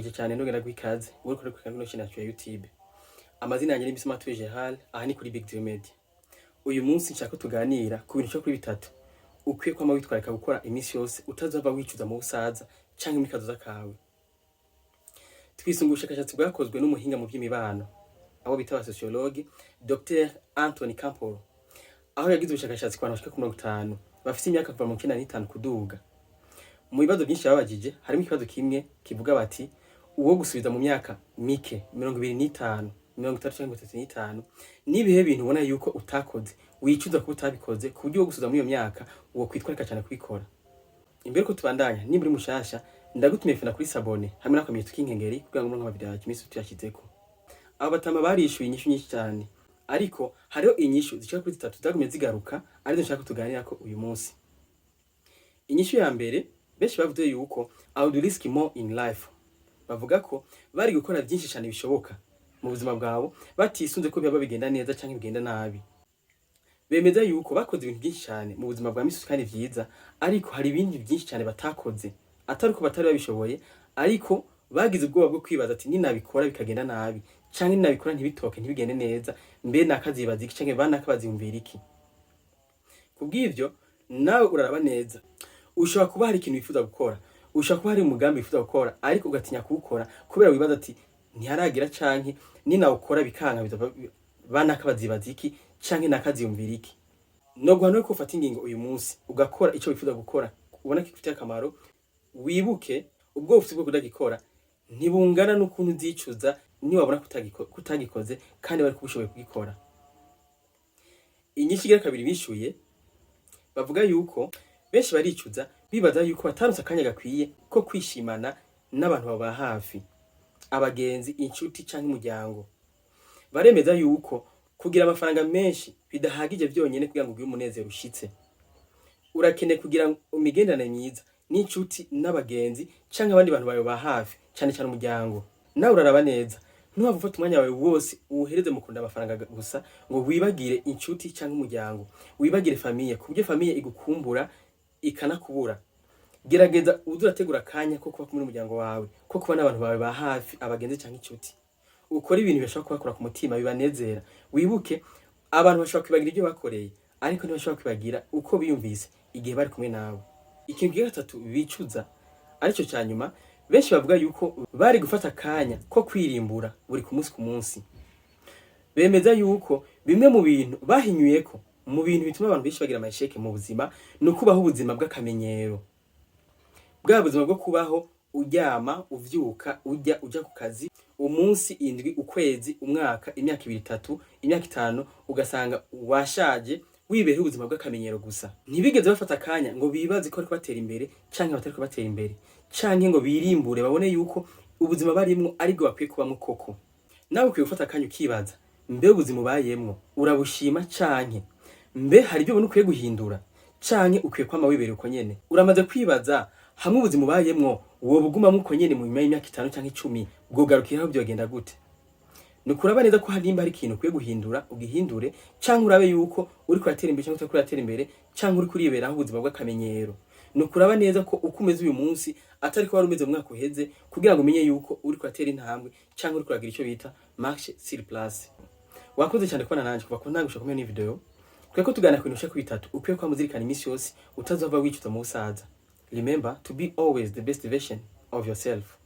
ndakuramukije cyane ndongera gwikaze uri kuri kano channel ya YouTube. Amazina yanjye ni Bisima Gerald, aha ni kuri Big Dream Media. Uyu munsi nshaka tuganira ku bintu cyo kuri bitatu ukwiye kwama witwareka gukora iminsi yose utazava wicuza mu busaza canke muri kazoza kawe. Twisunga ubushakashatsi bwakozwe n'umuhinga mu by'imibano abo bita ba sociologue Dr. Anthony Campbell, aho yagize ubushakashatsi ku bantu bashika ku 50 bafite imyaka kuva mu 95 kuduga. Mu bibazo byinshi yababajije harimo ikibazo kimwe kivuga bati uwo gusubiza mu myaka mike 25 35 nibihe bintu ubona yuko utakoze wicuza ko utabikoze ku buryo gusubiza muri iyo myaka uwo kwitwarika cyane kubikora. Imbere ko tubandanya nimba uri mushasha ndagutumiye fena kuri sabone hamwe n'akamenyetso k'inkengeri kugira ngo nk'ama video kimisi tuyashizeko. Abo batama barishuye inyishu nyinshi cyane, ariko hariho inyishu zishaka kuri 3 zagumye zigaruka arizo nshaka tuganira ko uyu munsi. Inyishu ya mbere benshi bavuze yuko I would risk more in life. Bavuga ko bari gukora byinshi cyane bishoboka mu buzima bwabo batisunze ko byaba bigenda neza cyangwa bigenda nabi. Bemeza yuko bakoze ibintu byinshi cyane mu buzima bwa misi kandi vyiza, ariko hari ibindi byinshi cyane batakoze atari ko batari babishoboye, ariko bagize ubwoba bwo kwibaza ati ninabikora bikagenda nabi cyangwa ninabikora ntibitoke ntibigende neza mbe nakazibaza iki cyangwa banakabaziyumvira iki. Kubw'ivyo nawe uraraba neza, ushobora kuba hari ikintu wifuza gukora, ushobora kuba hari umugambi wifuza gukora ariko ugatinya kuwukora kubera wibaza ati ntiharagira canke ninawukora bikanga banakabazibaza iki canke nakaziyumvira iki. No guhanura ko ufata ingingo uyu munsi ugakora ico wifuza gukora ubona kifite akamaro, wibuke ubwo ufite bwo kudagikora ntibungana n'ukuntu uzicuza ni wabona kutagikoze kandi bari kubishoboye kugikora. Inyinshi gira kabiri bishuye bavuga yuko benshi baricuza bibaza yuko batarutse akanya gakwiye ko kwishimana n'abantu baba hafi, abagenzi, inshuti canke umuryango. Baremeza yuko kugira amafaranga menshi bidahagije byonyene kugira ngo ugire umunezero ushitse. Urakene kugira imigendane myiza n'inshuti n'abagenzi canke abandi bantu bawe ba hafi cyane cyane umuryango. Nawe uraraba neza ntuhava ufata umwanya wawe wose uhereze mu kunda amafaranga gusa ngo wibagire inshuti canke umuryango, wibagire famille kubyo famille igukumbura ikanakubura. Gerageza uzurategura kanya ko kuba kumwe n'umuryango wawe, ko kuba n'abantu bawe ba hafi, abagenzi canke inshuti. Ukora ibintu bishaka kubakora ku mutima bibanezera. Wibuke abantu bashaka kwibagira ibyo bakoreye ariko ntibashaka kwibagira uko biyumvise igihe bari kumwe nawe. Ikintu cya gatatu bicuza aricyo cyanyuma, benshi bavuga yuko bari gufata kanya ko kwirimbura buri ku munsi. Bemeza yuko bimwe mu bintu bahinyuyeko mu bintu bituma abantu benshi bagira amasheke mu buzima no kubaho ubuzima bw'akamenyero. Bwa buzima bwo kubaho uryama, uvyuka, uja ku kazi, umunsi, indwi, ukwezi, umwaka, imyaka 2 3, imyaka 5 ugasanga washaje wibera ubuzima bw'akamenyero gusa. Ntibigeze bafata kanya ngo bibaze ko ari kubatera imbere canke batari kubatera imbere, canke ngo birimbure babone yuko ubuzima barimwo ari bwo bakwiye kubamwo koko. Nawe ukwiye gufata kanya ukibaza mbe ubuzima bayemwo urabushima canke mbe hari ibyo ubona ukwiye guhindura canke ukwiye kwama wibera uko nyene. Uramaze kwibaza hamwe ubuzima bayemwo uwo buguma muko nyene mu nyuma y'imyaka 5 canke 10 bwogarukiraho byogenda gute? Nukuraba neza ko hari ikintu ukwiye guhindura ugihindure, canke urabe yuko uri kuratera imbere canke utari kuratera imbere, canke uri kuriberaho ubuzima bw'akamenyero. Nukuraba neza ko ukomeza uyu munsi atari ko wari umeze mu mwaka uheze kugira ngo umenye yuko uri kuratera intambwe canke uri kuragira ico bita marche sur place. Wakoze cyane kubana nanje kuva ko ntangusha kumenya ni video. Tweko tugana ku bintu bishaka bitatu ukwiye kwa muzirikana imisi yose utazava wicuza mu busaza. Remember to be always the best version of yourself.